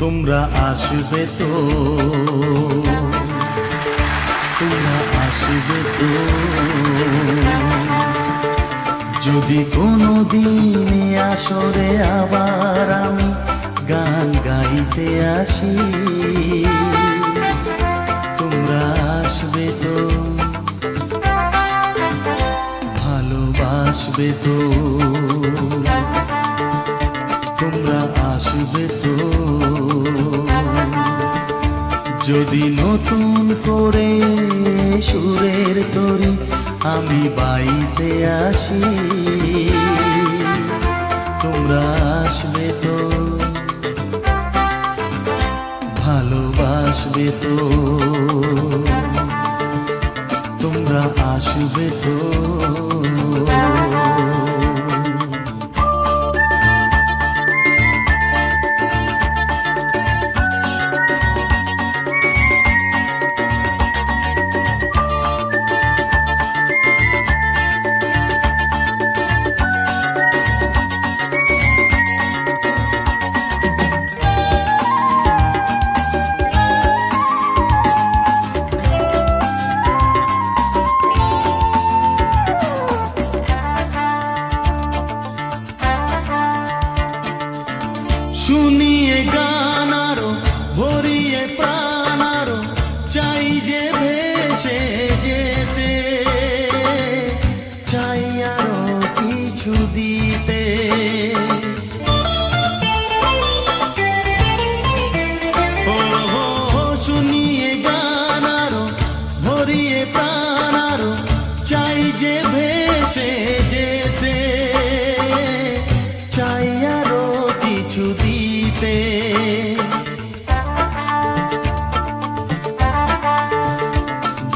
তোমরা আসবে তো, তোমরা আসবে তো, যদি কোনো দিনে আসরে আবার আমি গান গাইতে আসি। তোমরা আসবে তো, ভালোবাসবে তো, তোমরা আসবে তো, যদি নতুন করে সুরের তরি আমি বাইতে আসি। তোমরা আসবে তো, ভালোবাসবে তো, তোমরা আসবে তো। শুনিয়ে গান আরো ভরিয়ে প্রাণ আরো চাই যে ভেসে যেতে, চাই আরো কিছু দিতে। ও শুনিয়ে গান আরো ভরিয়ে প্রাণ আরো চাই যে ভেসে যেতে, চাই আরো কিছু দিতে।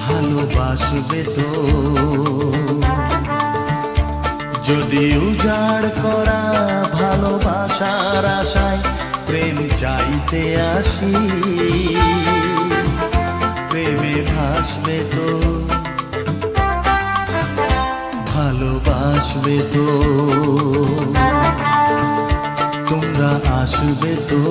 ভালোবাসবে তো, যদি উজাড় করা ভালোবাসার আশায় প্রেম চাইতে আসি। প্রেমে ভাসবে তো, ভালোবাসবে তো, তোমরা আসবে তো।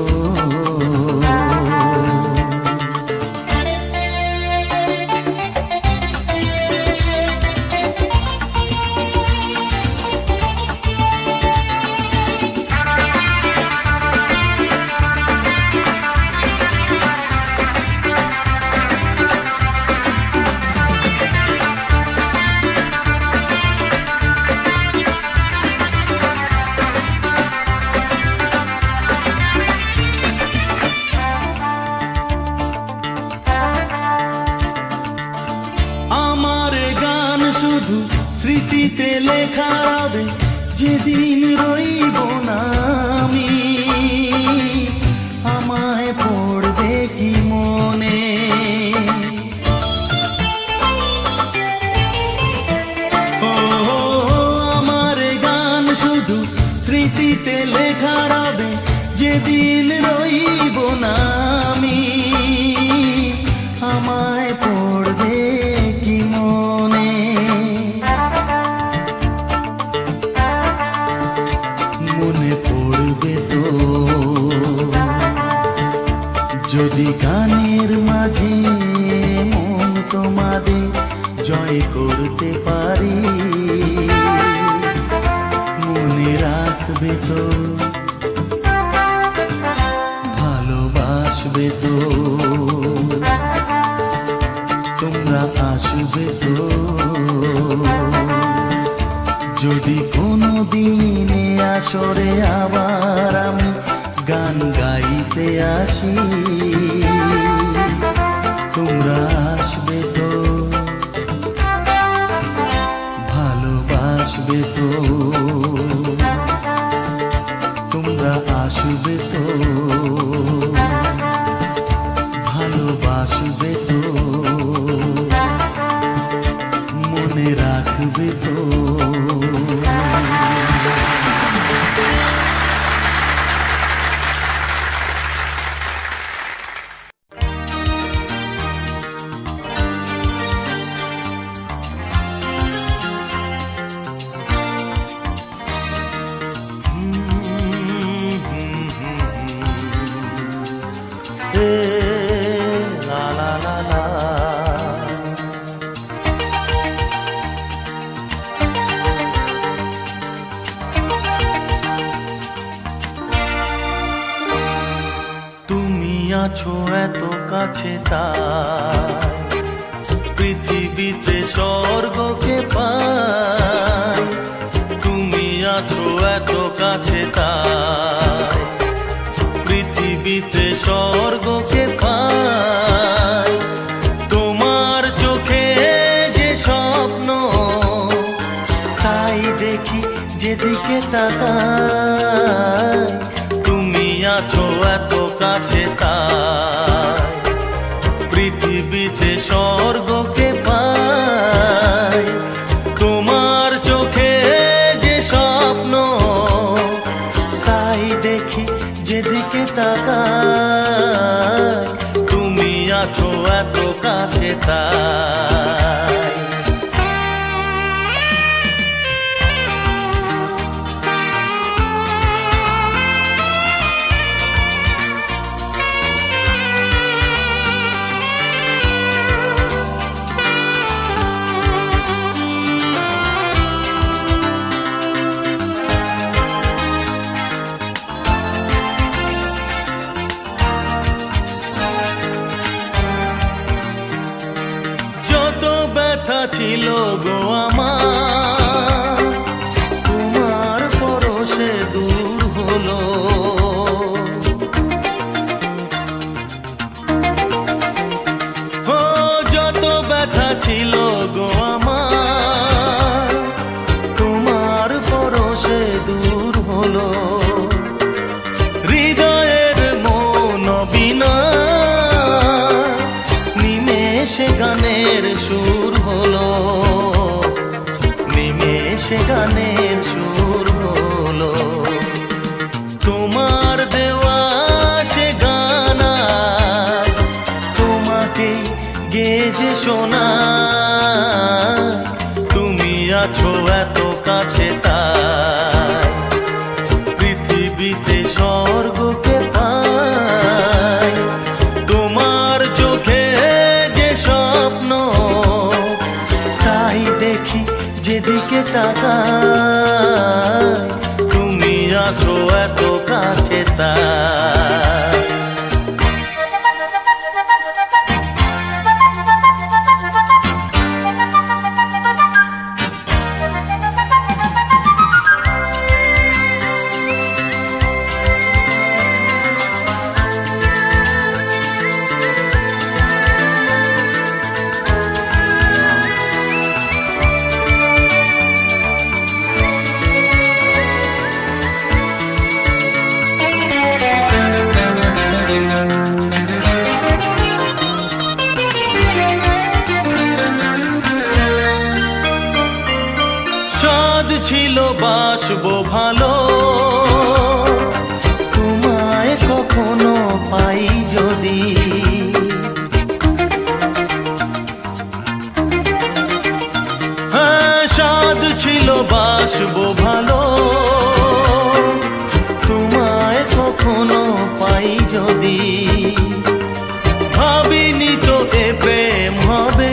শুধু স্মৃতিতে লেখা হবে, যেদিন রইব না আমি। আমায় পড়বে কি মনে, ও আমার গান শুধু স্মৃতিতে লেখা হবে, যেদিন রইব না আমি। আমায় পড়বে কি মনে, মনে পড়বে তো, যদি গানের মাঝে মন তোমাদের জয় করতে পারি। মনে রাখবে তো, ভালোবাসবে তো, তোমরা আসবে তো, যদি কোনো দিনে আসরে আবার আমি গান গাইতে আসি। তোমরা আসবে তো, ভালোবাসবে তো, তোমরা আসবে তো, ভালোবাসবে তো, মনে রাখবে তো। আছো এত কাছে তাই পৃথিবীতে স্বর্গকে পাই। তুমি আছো এত কাছে তাই পৃথিবীতে স্বর্গকে পাই। তোমার চোখে যে স্বপ্ন তাই দেখি যেদিকে তাকাই। তুমি আছো এত কাছে তাই পৃথিবীতে স্বর্গকে পাই। তোমার চোখে যে স্বপ্ন তাই দেখি যেদিকে তাকাই। তুমি আছো এত কাছে তাই। ব্যথা ছিল গো আমার তোমার পরশে দূর হলো। ও যত ব্যথা ছিল গো আমার তোমার পরশে দূর হলো। হৃদয়ের মন বিনা নিমেষে গানের সুর হলো। নিমেষে গানের সুর হলো। তোমার দেওয়া সে গানা তোমাকে গেজে শোনা। তুমি আছো এত কাছে তাই পৃথিবীতে স্বর্গকে পাই। তোমার চোখে যে স্বপ্ন তাই দেখি যেদিকে তাকাই। তুমি আছো এত কাছে তাই। সাদ ছিল বাসবো ভালো তোমায় কখনো পাই যদি। হ্যাঁ সাদ ছিল বাসবো ভালো তোমায় কখনো পাই যদি। ভাবিনি তো এ প্রেম হবে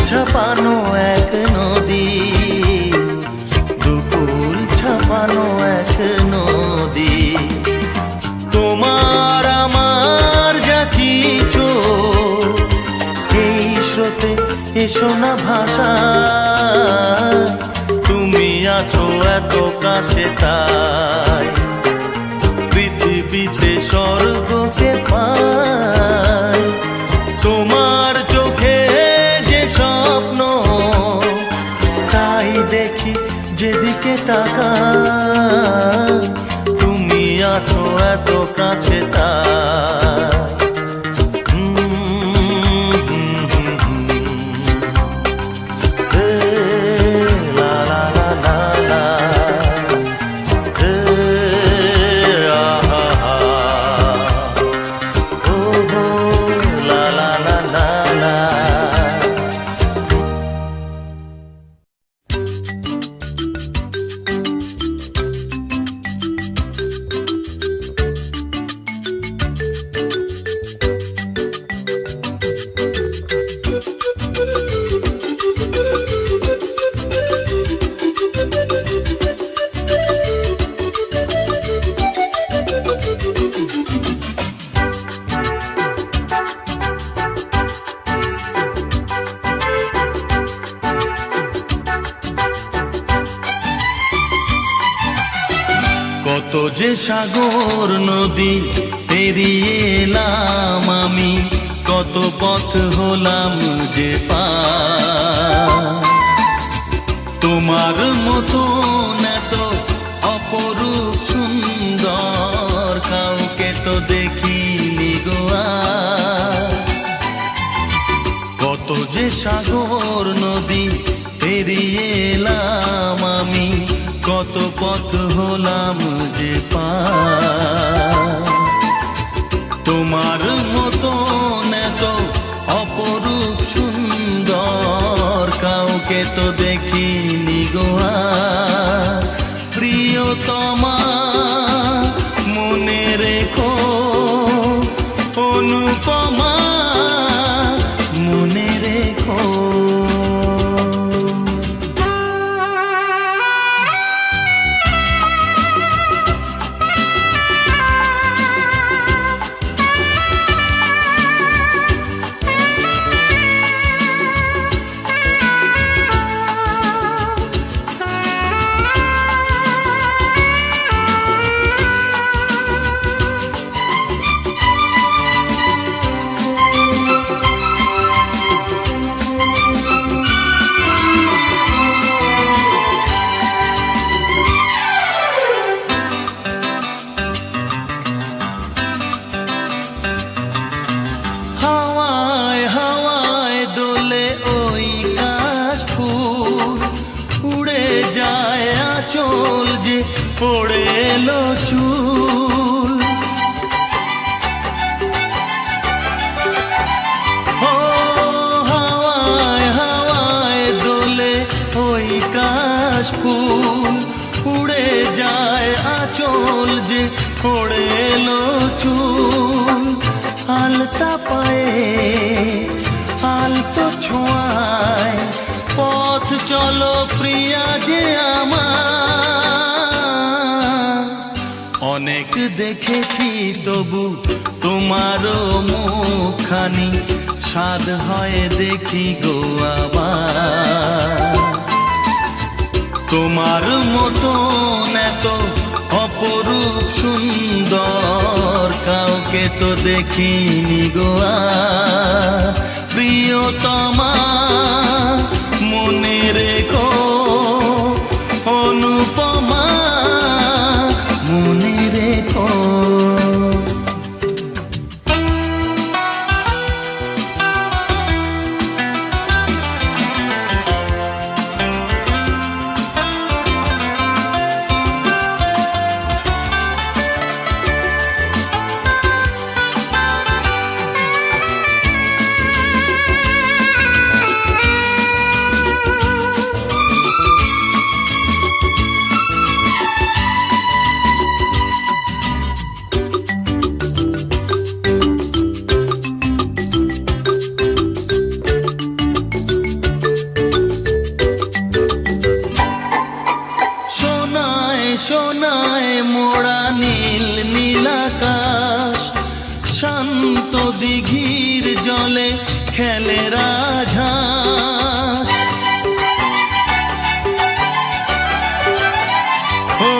ছাপানো এক নদী। দুকুল ছাপানো এক নদী। তোমার আমার যা কিছু এই স্রোতে এসো না ভাষা। তুমি আছো এত কাছে তাই পৃথিবীতে স্বর্গকে পাই। তোমার চোখে স্বপ্ন তাই দেখি যেদিকে তাকাই। তুমি আছো এত কাছে তাই। লা লা লা লা লা। লা লা লা লা। কত যে সাগর নদী পেরিয়ে এলাম আমি, কত পথ হলাম যে পার। তোমার মতো এত অপরূপ সুন্দর কাউকে তো দেখিনি গো আর। কত যে সাগর নদী পেরিয়ে এলাম আমি, কত পথ হলাম যে পার। তোমার মতো এত অপরূপ সুন্দর কাউকে তো দেখিনি গো আর। প্রিয়তমা মনে রেখো, অনুপমা মনে রেখো। চল যে পড়ে এলো চুল, ও হাওয়ায় হাওয়ায় দোলে ওই কাশ ফুল। উড়ে যায় আঁচল যে পড়ে এলো চুল। আলতা পায়ে আলতো ছোঁয়ায় পথ চলো প্রিয়া যে আমার। অনেক দেখেছি তবু তোমারও মুখখানি, স্বাদ হয় দেখি গো আবার। তোমার মতো এত অপরূপ সুন্দর কাউকে তো দেখিনি গো আর। প্রিয়তমা মনে রেখো, অনুপমা মনে রেখো। সোনায় মোড়া নীল নীলাকাশ, শান্ত দিঘির জলে খেলে রাজহাঁস। ও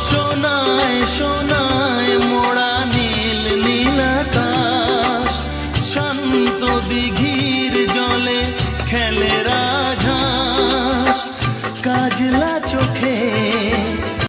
সোনায় সোনায় মোড়া নীল নীলাকাশ, শান্ত দিঘির জলে খেলে রাজহাঁস। কাজলা চোখ